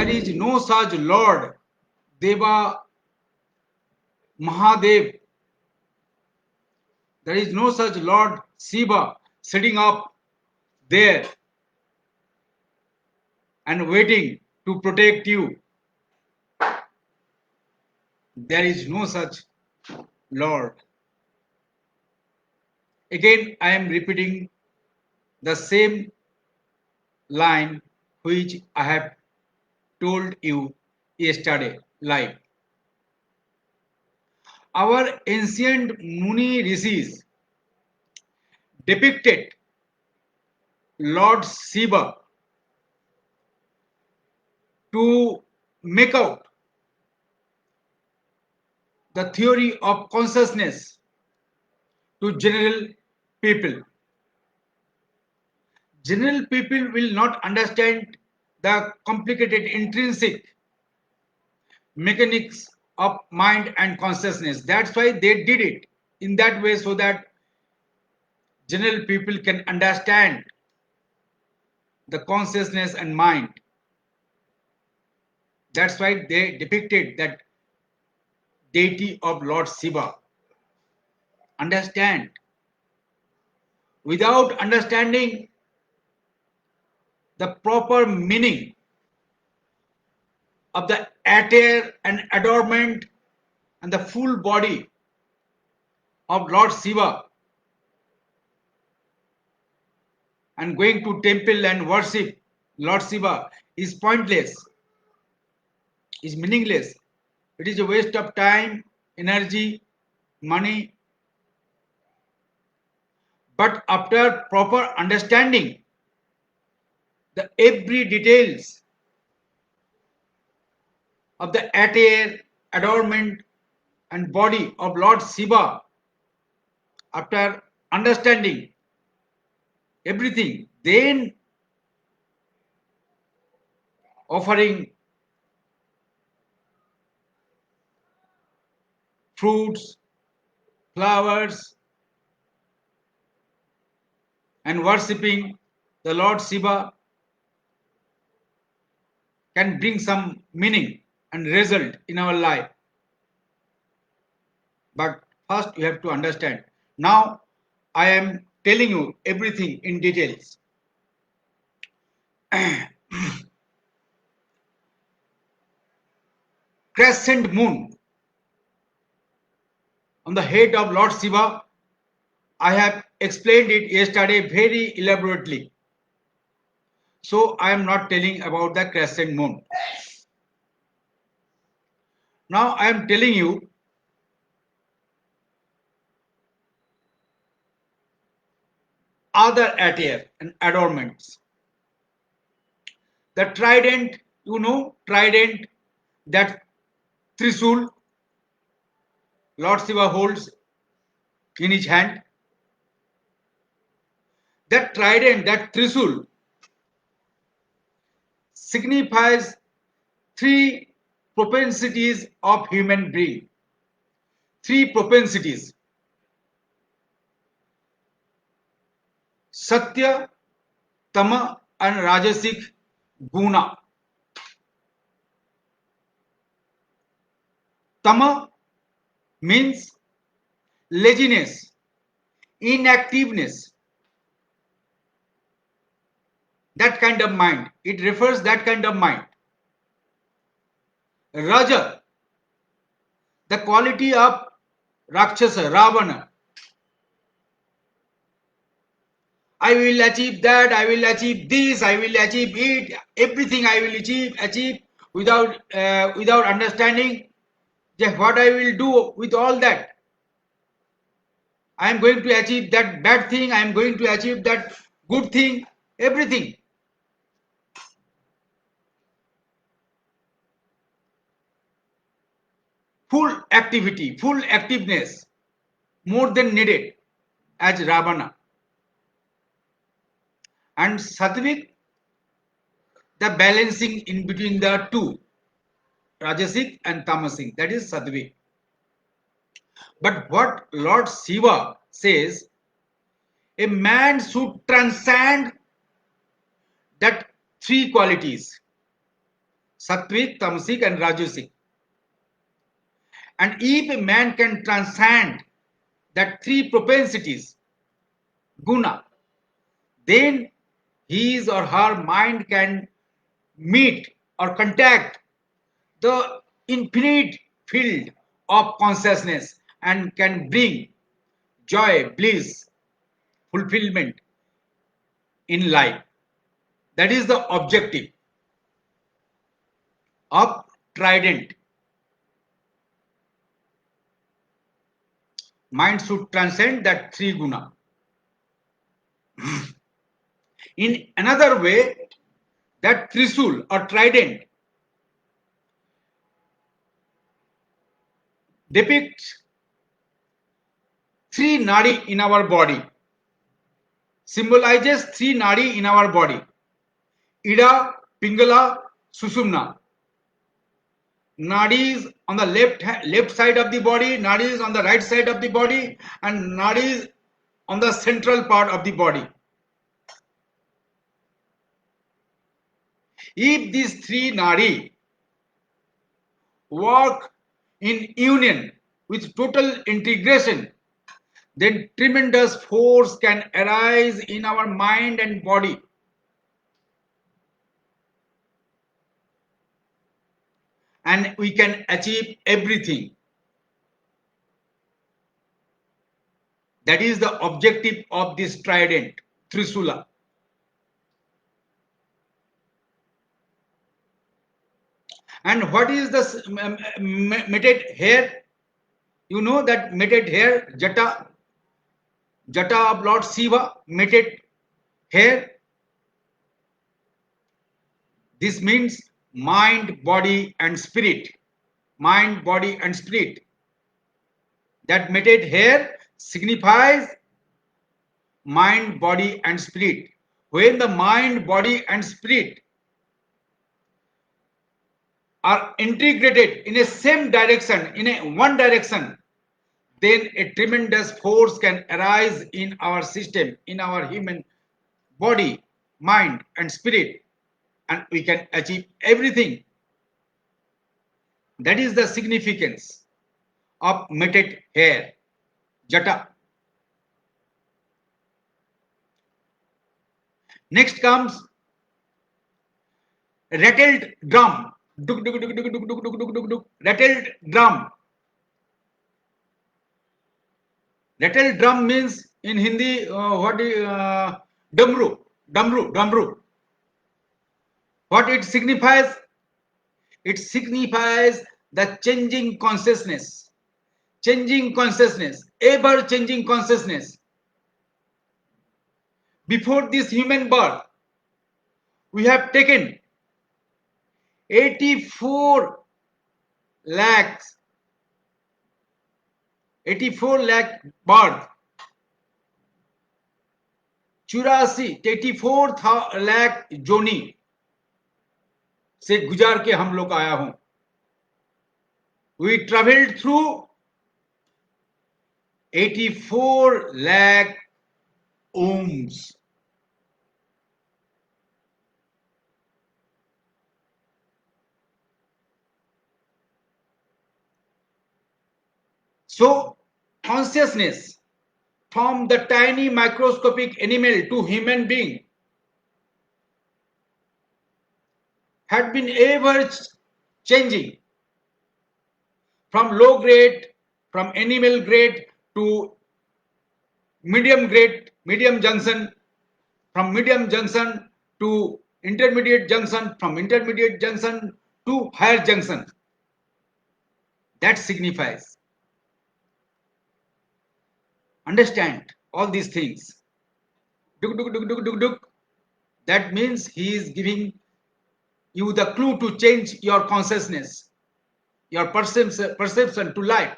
there is no such Lord Deva Mahadev. There is no such Lord Shiva sitting up there and waiting to protect you. There is no such Lord. Again, I am repeating the same line which I have told you yesterday live. Our ancient Muni rishis depicted Lord Shiva to make out the theory of consciousness to general people. General people will not understand the complicated intrinsic mechanics of mind and consciousness. That's why they did it in that way so that general people can understand the consciousness and mind. That's why they depicted that deity of Lord Shiva. Understand. Without understanding the proper meaning of the attire and adornment and the full body of Lord Shiva and going to temple and worship Lord Shiva is pointless, is meaningless. It is a waste of time, energy, money. But after proper understanding the every details of the attire, adornment and body of Lord Shiva, after understanding everything, then offering fruits, flowers and worshipping the Lord Shiva can bring some meaning and result in our life. But first you have to understand. Now I am telling you everything in details. Crescent moon on the head of Lord Shiva, I have explained it yesterday very elaborately. So I am not telling about the crescent moon. Now I am telling you other attire and adornments. The trident, trident, that Trisul Lord Shiva holds in his hand. That trident, that Trisul, signifies three propensities of human being. Three propensities. Satya, Tama and Rajasic Guna. Tama means laziness, inactiveness. That kind of mind. It refers that kind of mind. Raja, the quality of Rakshasa, Ravana. I will achieve that, I will achieve this, I will achieve it, everything I will achieve without understanding just what I will do with all that. I am going to achieve that bad thing, I am going to achieve that good thing, everything. Full activity, full activeness, more than needed as Ravana. And Sattvic, the balancing in between the two, Rajasic and Tamasic, that is Sattvic. But what Lord Shiva says, a man should transcend that three qualities, Sattvic, Tamasic and Rajasic. And if a man can transcend that three propensities, guna, then his or her mind can meet or contact the infinite field of consciousness and can bring joy, bliss, fulfillment in life. That is the objective of Trident. Mind should transcend that three guna. In another way, that Trisul or Trident depicts three nadi in our body, symbolizes three nadi in our body: Ida, Pingala, Susumna. Nadis on the left side of the body, nadis on the right side of the body, and nadis on the central part of the body. If these three nadi work in union with total integration, then tremendous force can arise in our mind and body. And we can achieve everything. That is the objective of this trident, Trisula. And what is the matted hair? You know that matted hair, Jata of Lord Shiva, matted hair. This means mind, body and spirit. Mind, body and spirit. That matted hair signifies mind, body and spirit. When the mind, body and spirit are integrated in a same direction, in a one direction, then a tremendous force can arise in our system, in our human body, mind and spirit, and we can achieve everything. That is the significance of matted hair, Jata. Next comes rattled drum. Duk, duk, duk, duk, duk, duk, duk, duk, duk, duk. Rattled drum. Rattled drum means in Hindi, damru, damru, damru. What it signifies? It signifies the changing consciousness, ever changing consciousness. Before this human birth, we have taken 84 lakhs, 84 lakh birth, 84 lakh जोनी से गुजार के हम लोग आया हूं. We traveled through 84 lakh ohms. So consciousness from the tiny microscopic animal to human being had been ever changing from low grade, from animal grade to medium grade, medium junction, from medium junction to intermediate junction, from intermediate junction to higher junction. That signifies. Understand all these things. Duk, duk, duk, duk, duk, duk. That means he is giving you the clue to change your consciousness, your perception to life.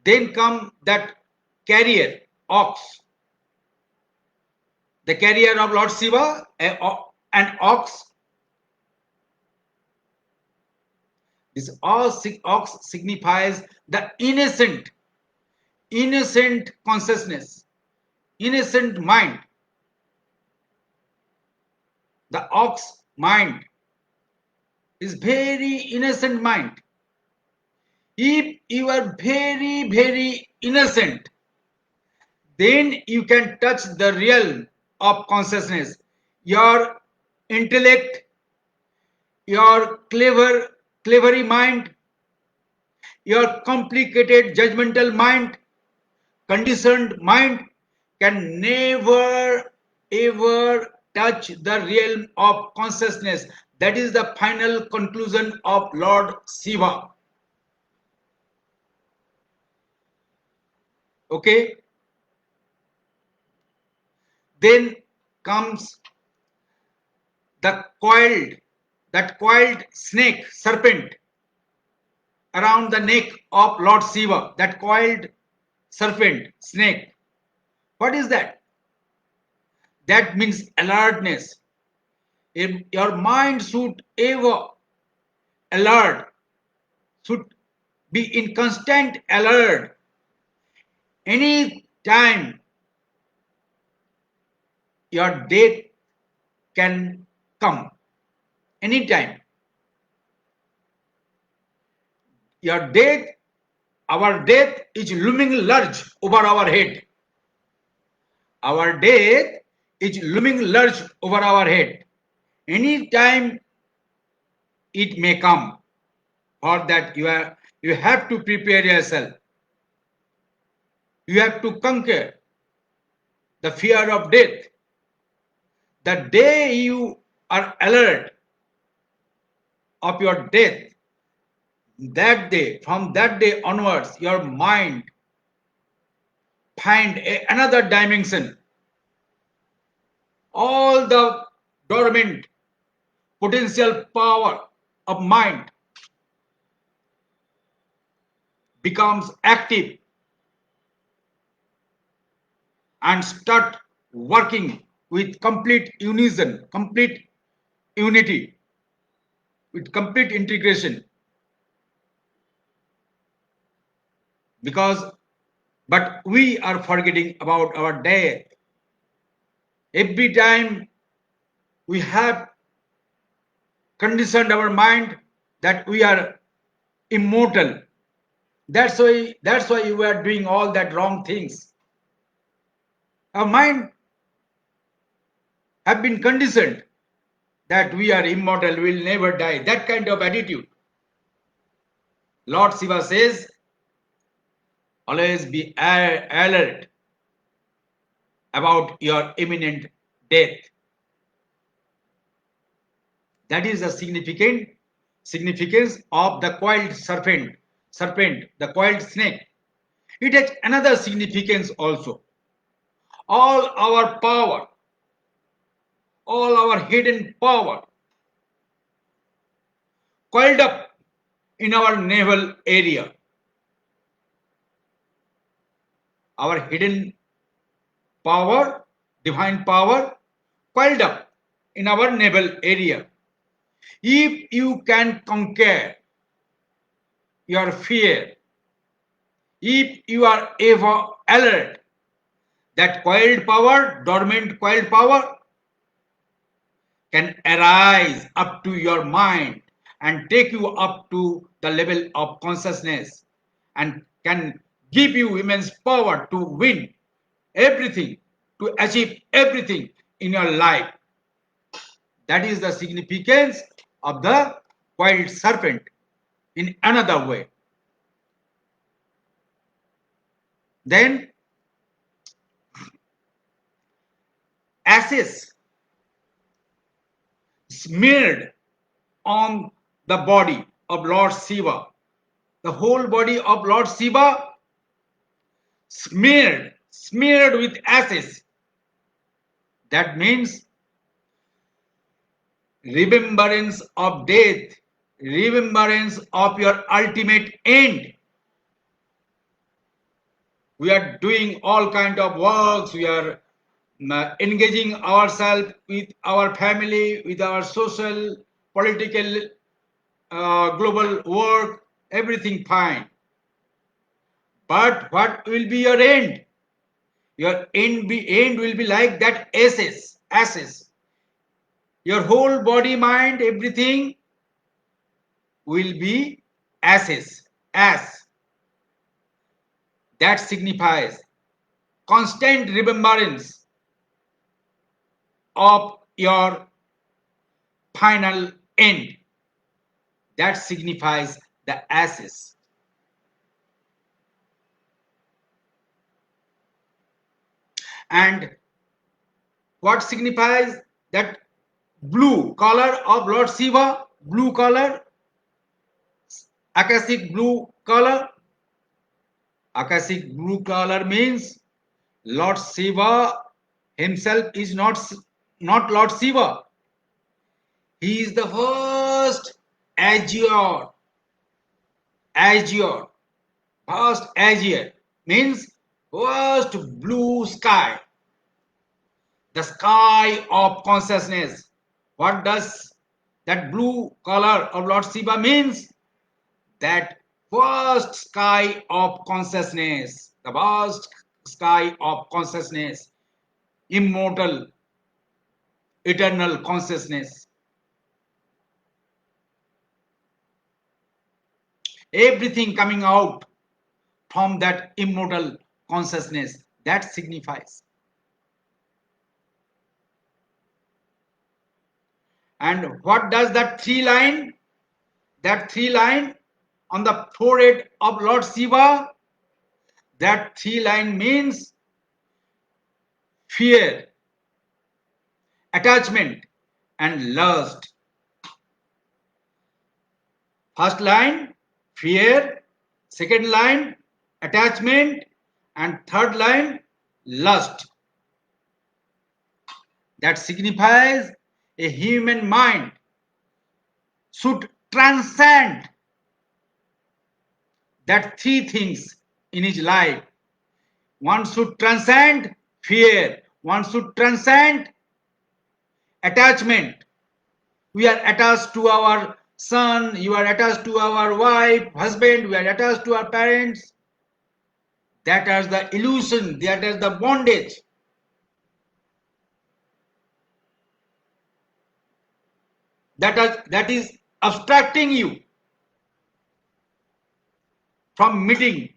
Then come that carrier, ox. The carrier of Lord Shiva, an ox. This ox signifies the innocent consciousness, innocent mind. The ox mind is very innocent mind. If you are very, very innocent, then you can touch the realm of consciousness. Your intellect, your clevery mind, your complicated judgmental mind, conditioned mind can never ever touch the realm of consciousness. That is the final conclusion of Lord Shiva. Okay? Then comes the coiled snake, serpent around the neck of Lord Shiva. That coiled serpent, snake. What is that? That means alertness. If your mind should ever alert, should be in constant alert. Any time your death can come. Anytime. Your death, our death is looming large over our head. Our death is looming large over our head. Anytime it may come. For that you have to prepare yourself. You have to conquer the fear of death. The day you are alert of your death, that day, from that day onwards, your mind find another dimension. All the dormant potential power of mind becomes active and start working with complete unison, complete unity, with complete integration. But we are forgetting about our death. Every time we have conditioned our mind that we are immortal. That's why we are doing all that wrong things. Our mind have been conditioned that we are immortal, we will never die. That kind of attitude. Lord Shiva says, always be alert about your imminent death. That is the significance of the coiled serpent, the coiled snake. It has another significance also. All our power, all our hidden power coiled up in our navel area. Our hidden power, divine power, coiled up in our navel area. If you can conquer your fear, if you are ever alert, that coiled power, dormant coiled power, can arise up to your mind and take you up to the level of consciousness and can give you immense power to win everything, to achieve everything in your life. That is the significance of the coiled serpent in another way. Then ashes smeared on the body of Lord Shiva. The whole body of Lord Shiva smeared with ashes. That means remembrance of death, remembrance of your ultimate end. We are doing all kind of works. We are engaging ourselves with our family, with our social, political, global work, everything fine. But what will be your end? Your end will be like that ashes. your whole body, mind, everything will be ashes. As that signifies constant remembrance of your final end. That signifies the ashes. And what signifies that blue color of Lord Shiva? Blue color, Akashic blue color. Akashic blue color means Lord Shiva himself is not Lord Shiva. He is the first azure, azure, first azure means first blue sky, the sky of consciousness. What does that blue color of Lord Shiva means? That vast sky of consciousness, the vast sky of consciousness, immortal, eternal consciousness. Everything coming out from that immortal consciousness, that signifies. And what does that three line? That three line on the forehead of Lord Shiva, that three line means fear, attachment, and lust. First line, fear. Second line, attachment. And third line, lust. That signifies a human mind should transcend that three things in his life. One should transcend fear. One should transcend attachment. We are attached to our son, you are attached to our wife, husband, we are attached to our parents. That is the illusion, that is the bondage. That is abstracting you from meeting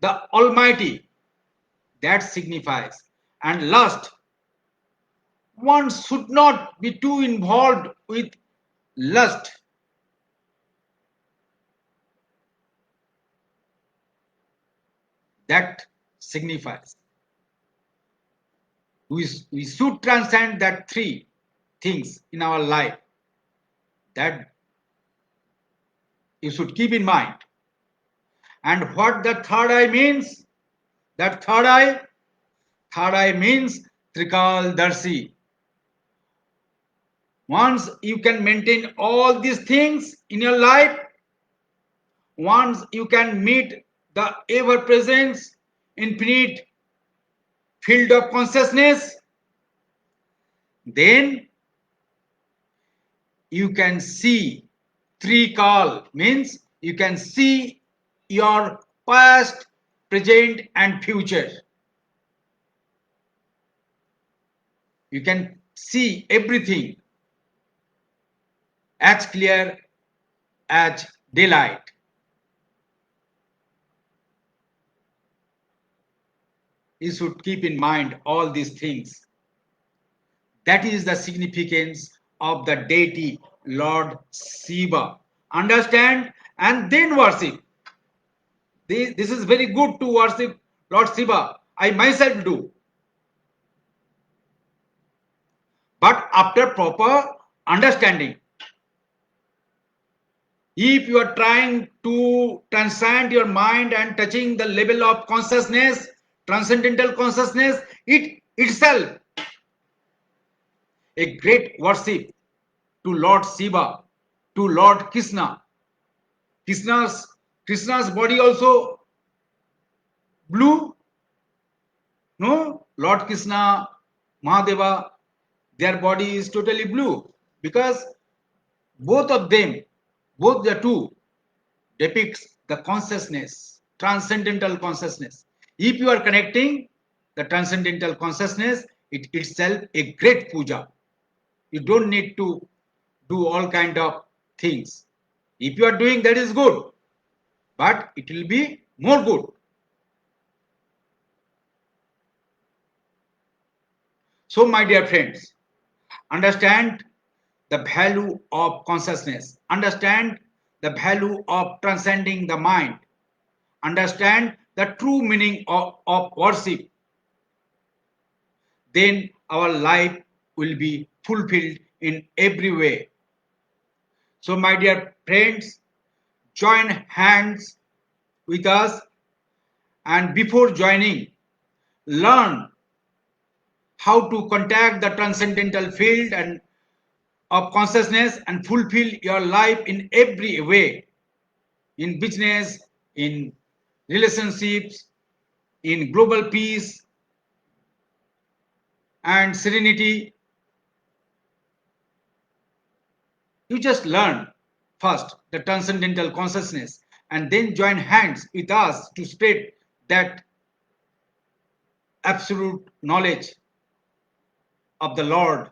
the Almighty. That signifies. And lust, one should not be too involved with lust. That signifies. We should transcend that three things in our life. That you should keep in mind. And what the third eye means? That third eye means Trikal Darshi. Once you can maintain all these things in your life, once you can meet the ever presence, infinite field of consciousness, then you can see Trikal means you can see your past, present, and future. You can see everything as clear as daylight. You should keep in mind all these things. That is the significance of the deity Lord Shiva. Understand and then worship. This is very good to worship Lord Shiva. I myself do. But after proper understanding. If you are trying to transcend your mind and touching the level of consciousness, transcendental consciousness, it itself a great worship to Lord Shiva, to Lord Krishna. Krishna's body also blue. No, Lord Krishna, Mahadeva, their body is totally blue because both of them, both the two, depicts the consciousness, transcendental consciousness. If you are connecting the transcendental consciousness, it itself a great puja. You don't need to do all kind of things. If you are doing, that is good, but it will be more good. So, my dear friends, understand the value of consciousness, understand the value of transcending the mind, understand the true meaning of worship. Then our life will be fulfilled in every way. So, my dear friends, join hands with us, and before joining, learn how to contact the transcendental field and of consciousness and fulfill your life in every way, in business, in relationships, in global peace and serenity. You just learn first the transcendental consciousness and then join hands with us to spread that absolute knowledge of the Lord.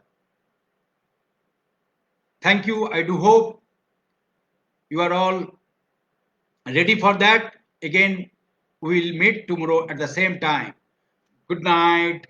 Thank you. I do hope you are all ready for that. Again, we will meet tomorrow at the same time. Good night.